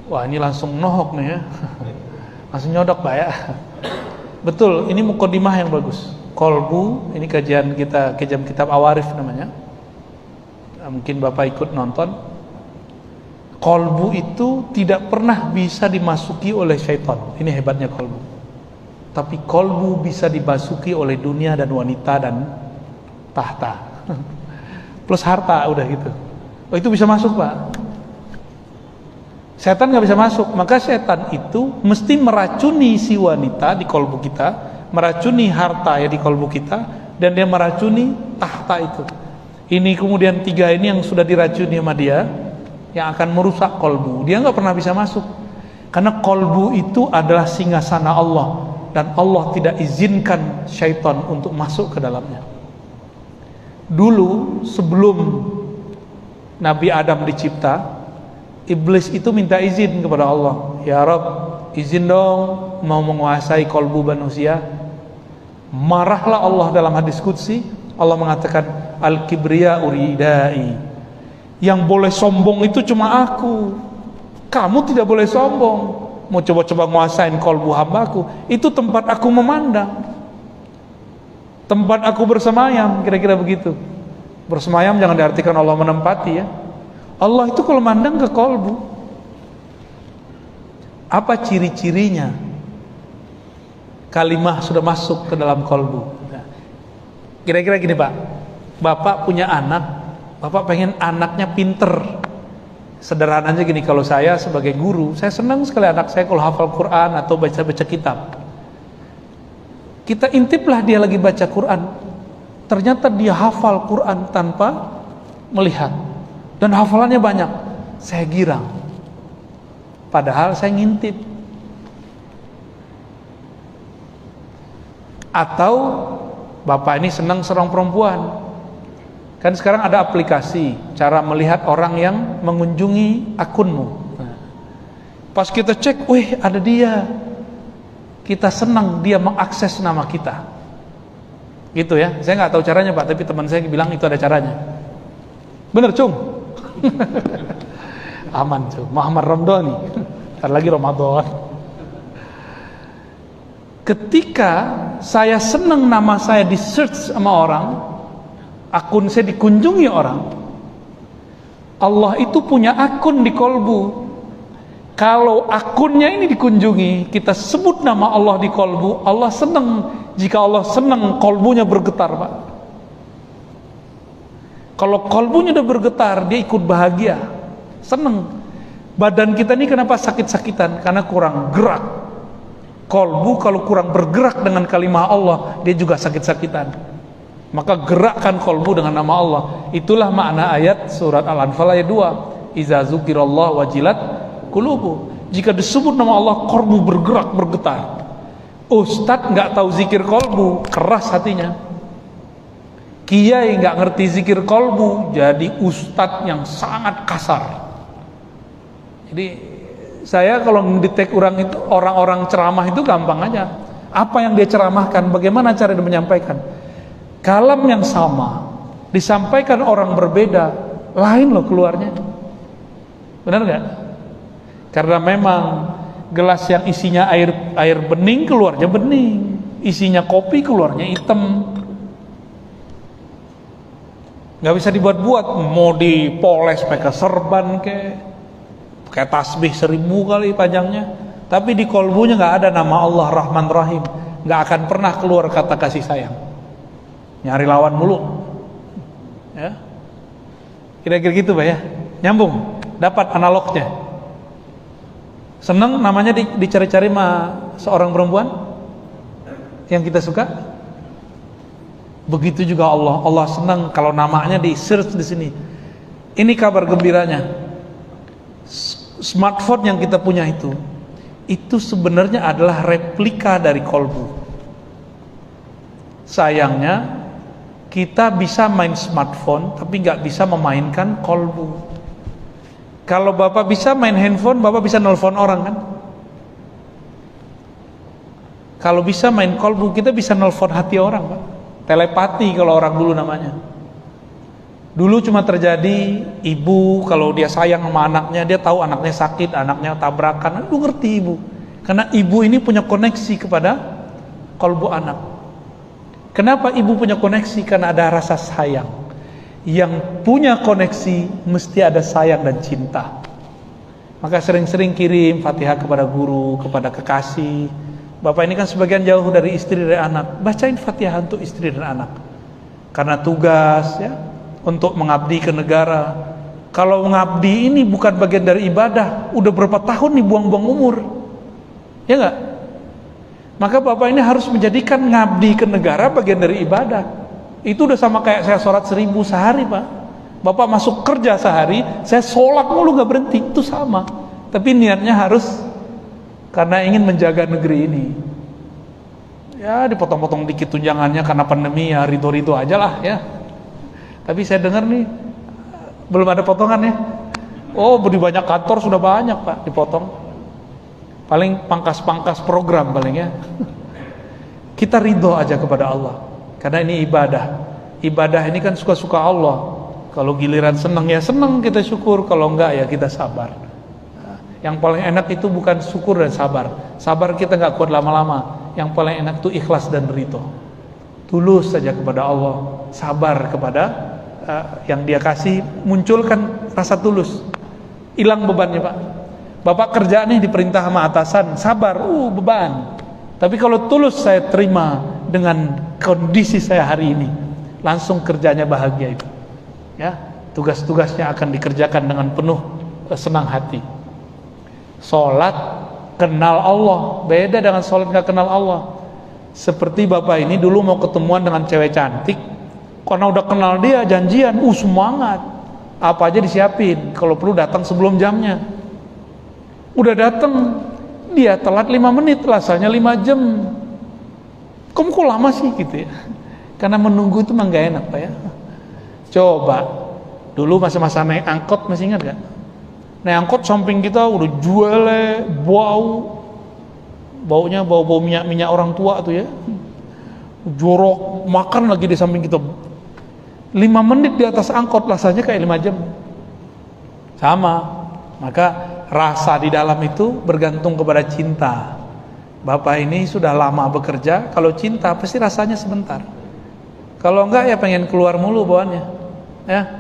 Wah, ini langsung nohok nih ya. Langsung nyodok Pak ya. Betul, ini mukadimah yang bagus. Kolbu, ini kajian kitab Awarif namanya. Mungkin Bapak ikut nonton. Kolbu itu tidak pernah bisa dimasuki oleh syaitan. Ini hebatnya kolbu. Tapi kolbu bisa dimasuki oleh dunia dan wanita dan tahta. Plus harta, udah gitu. Oh, itu bisa masuk Pak. Setan gak bisa masuk. Maka setan itu mesti meracuni si wanita di kolbu kita, meracuni harta ya di kolbu kita, dan dia meracuni tahta itu. Ini kemudian 3 ini yang sudah diracuni sama dia, yang akan merusak kolbu. Dia gak pernah bisa masuk. Karena kolbu itu adalah singgasana Allah, dan Allah tidak izinkan syaitan untuk masuk ke dalamnya. Dulu sebelum Nabi Adam dicipta, Iblis itu minta izin kepada Allah, ya Rabb, izin dong mau menguasai kolbu manusia. Marahlah Allah dalam hadis qudsi. Allah mengatakan, al-kibriya uridai, yang boleh sombong itu cuma aku, kamu tidak boleh sombong. Mau coba-coba nguasain kolbu hambaku, itu tempat aku memandang, tempat aku bersemayam. Kira-kira begitu. Bersemayam jangan diartikan Allah menempati ya. Allah itu kalau mandang ke kolbu. Apa ciri-cirinya? Kalimah sudah masuk ke dalam kolbu. Nah, kira-kira gini Pak, Bapak punya anak, Bapak pengen anaknya pinter. Sederhananya gini, kalau saya sebagai guru, saya senang sekali anak saya kalau hafal Quran atau baca-baca kitab. Kita intiplah dia lagi baca Quran, ternyata dia hafal Quran tanpa melihat, dan hafalannya banyak. Saya girang, padahal saya ngintip. Atau Bapak ini senang seorang perempuan, kan sekarang ada aplikasi cara melihat orang yang mengunjungi akunmu. Pas kita cek, wih ada dia, kita senang dia mengakses nama kita, gitu ya. Saya nggak tahu caranya Pak, tapi teman saya bilang itu ada caranya. Bener Cung? Aman Cung, Muhammad Ramdhani. Ntar lagi Ramadan. Ketika saya senang nama saya di search sama orang, akun saya dikunjungi orang, Allah itu punya akun di kolbu. Kalau akunnya ini dikunjungi, kita sebut nama Allah di kolbu, Allah senang. Jika Allah senang, kolbunya bergetar Pak. Kalau kolbunya udah bergetar, dia ikut bahagia, senang. Badan kita ini kenapa sakit-sakitan? Karena kurang gerak. Kolbu kalau kurang bergerak dengan kalimah Allah, dia juga sakit-sakitan. Maka gerakkan kolbu dengan nama Allah. Itulah makna ayat surat Al-Anfal ayat 2. Iza zukirallah wajilat qulubu. Jika disebut nama Allah, kolbu bergerak, bergetar. Ustadz nggak tahu zikir kolbu, keras hatinya. Kiai nggak ngerti zikir kolbu, jadi ustadz yang sangat kasar. Jadi saya kalau ngedetek orang ceramah itu gampang aja. Apa yang dia ceramahkan, bagaimana cara dia menyampaikan. Kalam yang sama disampaikan orang berbeda, lain loh keluarnya. Benar nggak? Karena memang gelas yang isinya air bening keluarnya bening, isinya kopi keluarnya hitam. Nggak bisa dibuat-buat, mau dipoles pakai serban kayak tasbih 1000 kali panjangnya, tapi di kolbunya nggak ada nama Allah Rahman Rahim, nggak akan pernah keluar kata kasih sayang. Nyari lawan mulu ya. Kira-kira gitu Pak ya. Nyambung, dapat analognya. Seneng namanya dicari-cari sama seorang perempuan yang kita suka. Begitu juga Allah senang kalau namanya di search di sini. Ini kabar gembiranya. Smartphone yang kita punya itu sebenarnya adalah replika dari kolbu. Sayangnya kita bisa main smartphone tapi nggak bisa memainkan kolbu. Kalau Bapak bisa main handphone, Bapak bisa nelpon orang kan? Kalau bisa main kolbu, kita bisa nelpon hati orang Pak. Telepati kalau orang dulu namanya. Dulu cuma terjadi ibu kalau dia sayang sama anaknya, dia tahu anaknya sakit, anaknya tabrakan, itu ngerti ibu. Karena ibu ini punya koneksi kepada kalbu anak. Kenapa ibu punya koneksi? Karena ada rasa sayang. Yang punya koneksi mesti ada sayang dan cinta. Maka sering-sering kirim Fatihah kepada guru, kepada kekasih. Bapak ini kan sebagian jauh dari istri dan anak, bacain Fatihah untuk istri dan anak. Karena tugas ya, untuk mengabdi ke negara. Kalau mengabdi ini bukan bagian dari ibadah, udah berapa tahun nih buang-buang umur, ya enggak? Maka bapak ini harus menjadikan ngabdi ke negara bagian dari ibadah. Itu udah sama kayak saya sholat 1000 sehari, Pak. Bapak masuk kerja sehari, saya sholat mulu gak berhenti, itu sama. Tapi niatnya harus karena ingin menjaga negeri ini. Ya dipotong-potong dikit tunjangannya karena pandemi, ya ridho-ridho aja lah ya. Tapi saya dengar nih belum ada potongannya. Oh, di banyak kantor sudah banyak, Pak, dipotong. Paling pangkas-pangkas program paling ya. Kita ridho aja kepada Allah. Karena ini ibadah. Ibadah ini kan suka-suka Allah. Kalau giliran senang ya senang, kita syukur. Kalau enggak ya kita sabar. Yang paling enak itu bukan syukur dan sabar. Sabar kita enggak kuat lama-lama. Yang paling enak itu ikhlas dan ridho. Tulus saja kepada Allah. Sabar kepada yang dia kasih, munculkan rasa tulus, hilang bebannya, Pak. Bapak kerja nih diperintah sama atasan, sabar, beban. Tapi kalau tulus saya terima dengan kondisi saya hari ini, langsung kerjanya bahagia itu. Ya, tugas-tugasnya akan dikerjakan dengan penuh senang hati. Sholat kenal Allah, beda dengan sholat nggak kenal Allah. Seperti bapak ini dulu mau ketemuan dengan cewek cantik. Karena udah kenal dia, janjian, semangat. Apa aja disiapin, kalau perlu datang sebelum jamnya. Udah datang, dia telat 5 menit, rasanya 5 jam. Kamu kok lama sih gitu ya? Karena menunggu itu memang gak enak, Pak ya. Coba, dulu masa-masa naik angkot, masih ingat gak? Naik angkot samping kita udah jualnya, baunya bau minyak orang tua tuh ya. Jorok, makan lagi di samping kita. 5 menit di atas angkot rasanya kayak 5 jam. Sama. Maka rasa di dalam itu bergantung kepada cinta. Bapak ini sudah lama bekerja, kalau cinta pasti rasanya sebentar. Kalau enggak ya pengen keluar mulu bawaannya. Ya.